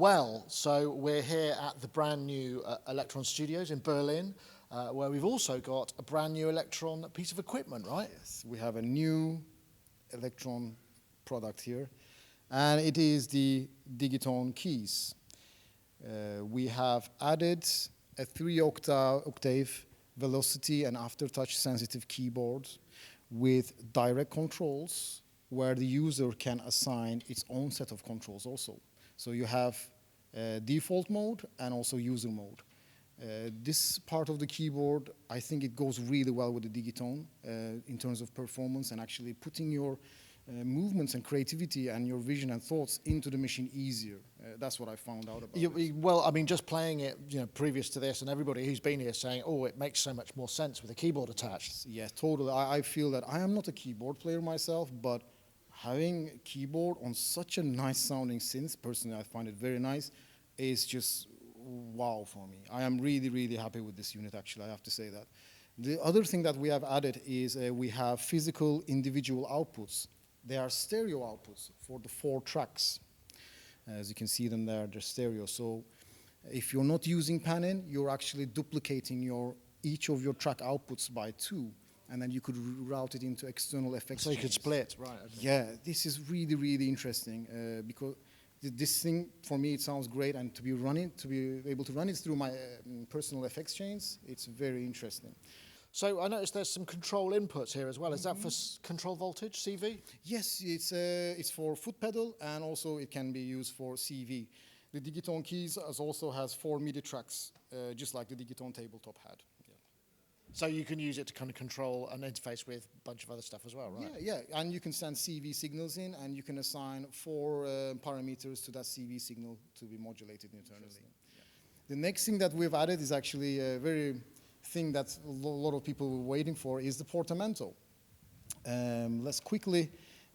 Well, so we're here at the brand new Elektron Studios in Berlin, where we've also got a brand new Elektron piece of equipment, right? Yes, we have a new Elektron product here, and it is the Digitone keys. We have added a 3-octave velocity and aftertouch sensitive keyboard with direct controls where the user can assign its own set of controls also. So you have default mode and also user mode. This part of the keyboard, I think it goes really well with the Digitone in terms of performance and actually putting your movements and creativity and your vision and thoughts into the machine easier. That's what I found out about it. Well, I mean, just playing it, previous to this, and everybody who's been here saying, oh, it makes so much more sense with a keyboard attached. Yes, totally. I feel that I am not a keyboard player myself, but having a keyboard on such a nice sounding synth, personally I find it very nice, is just wow for me. I am really, really happy with this unit, actually, I have to say that. The other thing that we have added is we have physical individual outputs. They are stereo outputs for the 4 tracks. As you can see them there, they're stereo. So if you're not using pan-in, you're actually duplicating each of your track outputs by 2, and then you could route it into external effects. So you could split, right? Okay. Yeah, this is really, really interesting because this thing, for me, it sounds great, and to be able to run it through my personal effects chains, it's very interesting. So I noticed there's some control inputs here as well. Is that for control voltage, CV? Yes, it's for foot pedal, and also it can be used for CV. The Digitone keys also has 4 MIDI tracks, just like the Digitone tabletop had. Yeah. So you can use it to kind of control and interface with a bunch of other stuff as well, right? Yeah, and you can send CV signals in, and you can assign 4 parameters to that CV signal to be modulated internally. Yeah. The next thing that we've added is actually a very thing that a lot of people were waiting for, is the portamento. Let's quickly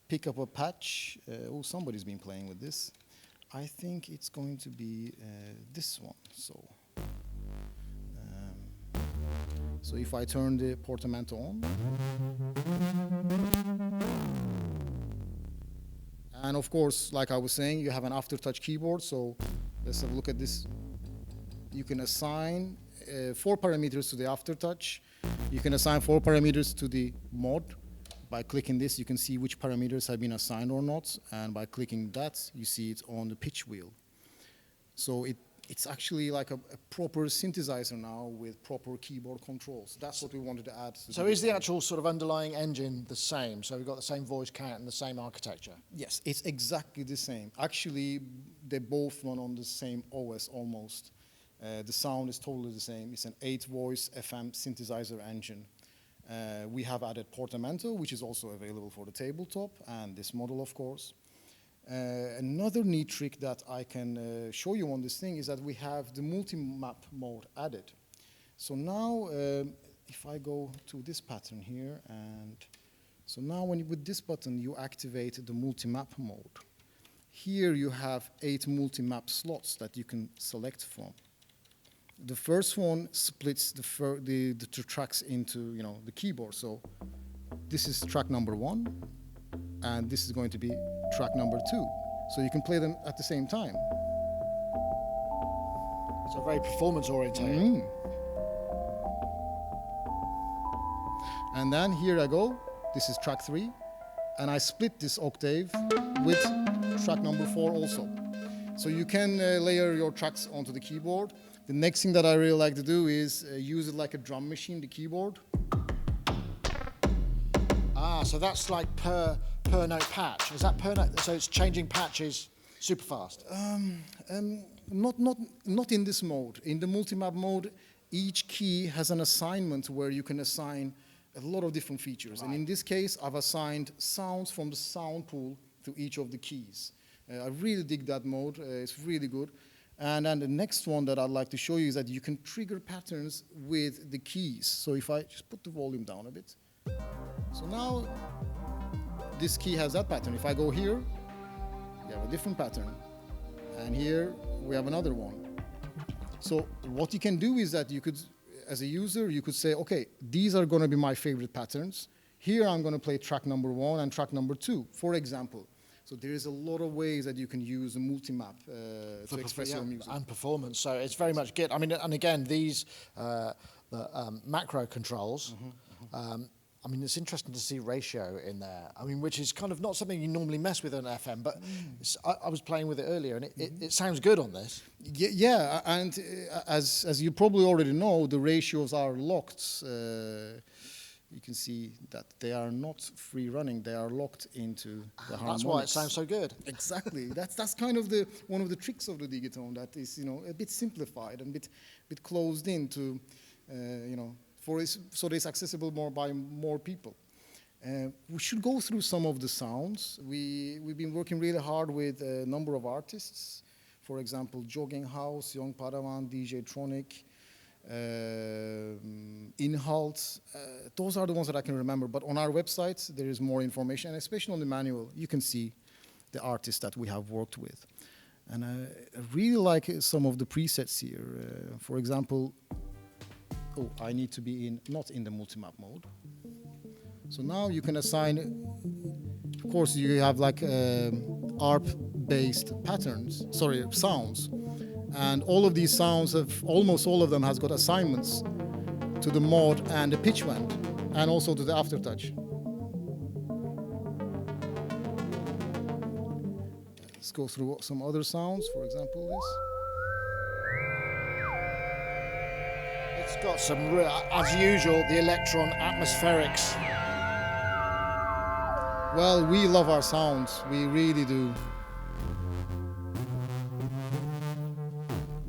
pick up a patch. Oh, somebody's been playing with this. I think it's going to be this one. So if I turn the portamento on, and of course, like I was saying, you have an aftertouch keyboard. So let's have a look at this. You can assign 4 parameters to the aftertouch. You can assign 4 parameters to the mod. By clicking this, you can see which parameters have been assigned or not, and by clicking that, you see it on the pitch wheel. So it's actually like a proper synthesizer now with proper keyboard controls. That's what we wanted to add. So is the actual sort of underlying engine the same? So we've got the same voice count and the same architecture? Yes, it's exactly the same. Actually, they both run on the same OS almost. The sound is totally the same. It's an 8-voice FM synthesizer engine. We have added portamento, which is also available for the tabletop, and this model, of course. Another neat trick that I can show you on this thing is that we have the multi-map mode added. So now, if I go to this pattern here, and so now with this button, you activate the multi-map mode. Here you have 8 multi-map slots that you can select from. The first one splits the 2 tracks into the keyboard. So this is track number 1, and this is going to be track number 2. So you can play them at the same time. So very performance oriented. And then here I go. This is track 3, and I split this octave with track number 4 also. So you can layer your tracks onto the keyboard. The next thing that I really like to do is use it like a drum machine, the keyboard. Ah, so that's like per note patch. Is that per note? So it's changing patches super fast? Not in this mode. In the multi-map mode, each key has an assignment where you can assign a lot of different features. Right. And in this case, I've assigned sounds from the sound pool to each of the keys. I really dig that mode. It's really good. And then the next one that I'd like to show you is that you can trigger patterns with the keys. So if I just put the volume down a bit. So now this key has that pattern. If I go here, you have a different pattern. And here we have another one. So what you can do is that you could, as a user, you could say, okay, these are going to be my favorite patterns. Here I'm going to play track number 1 and track number 2, for example. So there is a lot of ways that you can use a multi-map to express your music. And performance. So it's very much good. I mean, and again, these macro controls. I mean, it's interesting to see ratio in there. I mean, which is kind of not something you normally mess with on FM, but I was playing with it earlier, and it sounds good on this. Yeah, and as you probably already know, the ratios are locked. You can see that they are not free running; they are locked into the harmonics. That's why it sounds so good. Exactly. That's kind of one of the tricks of the Digitone, that is, you know, a bit simplified and a bit closed into, you know, so that it's accessible by more people. We should go through some of the sounds. We've been working really hard with a number of artists. For example, Jogging House, Young Padawan, DJ Tronic, Inhalt. Those are the ones that I can remember. But on our website, there is more information, and especially on the manual, you can see the artists that we have worked with. And I really like some of the presets here. For example, I need to be not in the multi-map mode. So now you can assign, of course, you have like ARP-based sounds. And all of these sounds, almost all of them has got assignments to the mod and the pitch bend, and also to the aftertouch. Let's go through some other sounds, for example this. It's got some, as usual, the Elektron atmospherics. Well, we love our sounds, we really do.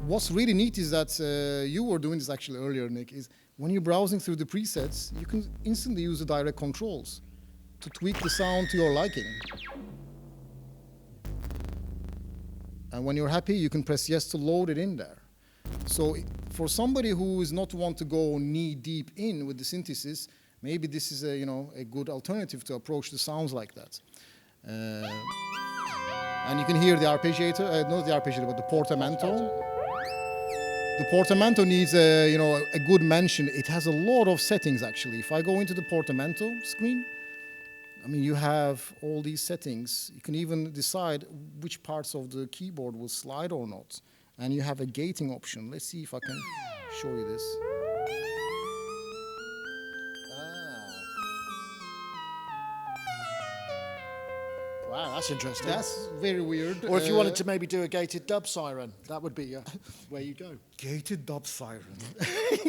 What's really neat is that you were doing this actually earlier, Nick, is when you're browsing through the presets, you can instantly use the direct controls to tweak the sound to your liking. And when you're happy, you can press yes to load it in there. So for somebody who is not want to go knee deep in with the synthesis, maybe this is a good alternative to approach the sounds like that. And you can hear the arpeggiator, not the arpeggiator, but the portamento. The portamento needs a good mention. It has a lot of settings actually. If I go into the portamento screen, I mean, you have all these settings. You can even decide which parts of the keyboard will slide or not. And you have a gating option. Let's see if I can show you this. Wow, that's interesting. That's very weird. Or if you wanted to maybe do a gated dub siren, that would be where you go. Gated dub siren.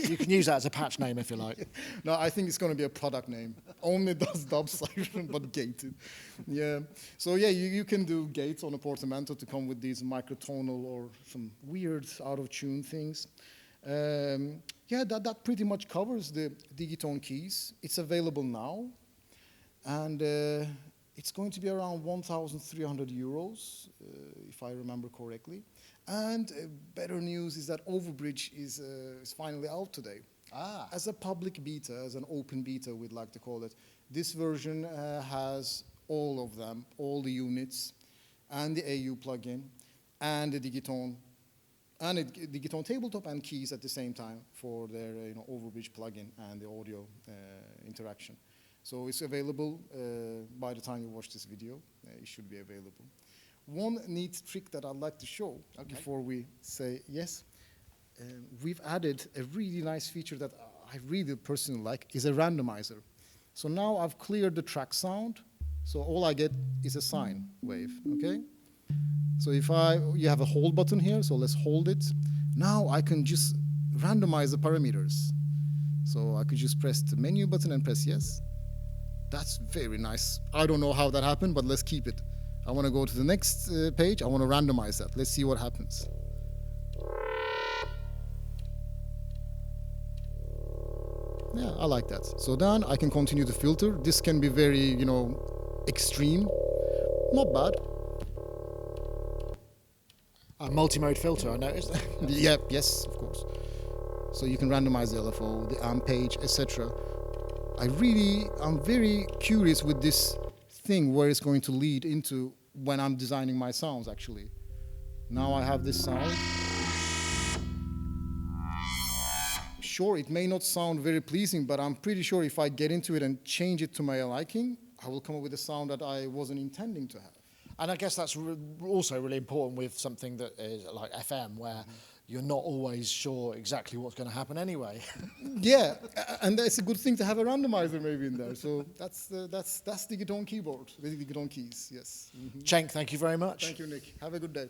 You can use that as a patch name if you like. No, I think it's going to be a product name. Only does dub siren, but gated. Yeah. So yeah, you can do gates on a portamento to come with these microtonal or some weird out of tune things. Yeah, that pretty much covers the Digitone keys. It's available now, and it's going to be around 1,300 euros, if I remember correctly. And better news is that Overbridge is finally out today. As a public beta, as an open beta, we'd like to call it. This version has all of them, all the units, and the AU plugin, and the Digitone, and the Digitone tabletop and keys at the same time for their Overbridge plugin and the audio interaction. So it's available by the time you watch this video. It should be available. One neat trick that I'd like to show before we say yes. We've added a really nice feature that I really personally like, is a randomizer. So now I've cleared the track sound, so all I get is a sine wave, okay? So if you have a hold button here, so let's hold it. Now I can just randomize the parameters. So I could just press the menu button and press yes. That's very nice. I don't know how that happened, but let's keep it. I want to go to the next page. I want to randomize that. Let's see what happens. Yeah, I like that. So then I can continue to filter. This can be very, extreme. Not bad. A multi-mode filter, I noticed. Yeah, yes, of course. So you can randomize the LFO, the amp page, etc. I'm very curious with this thing where it's going to lead into when I'm designing my sounds, actually. Now I have this sound. Sure, it may not sound very pleasing, but I'm pretty sure if I get into it and change it to my liking, I will come up with a sound that I wasn't intending to have. And I guess that's also really important with something that is like FM, where you're not always sure exactly what's going to happen anyway. Yeah, and it's a good thing to have a randomizer maybe in there. So that's Digitone Keyboard, the Digitone keys, yes. Cenk, thank you very much. Thank you, Nick. Have a good day.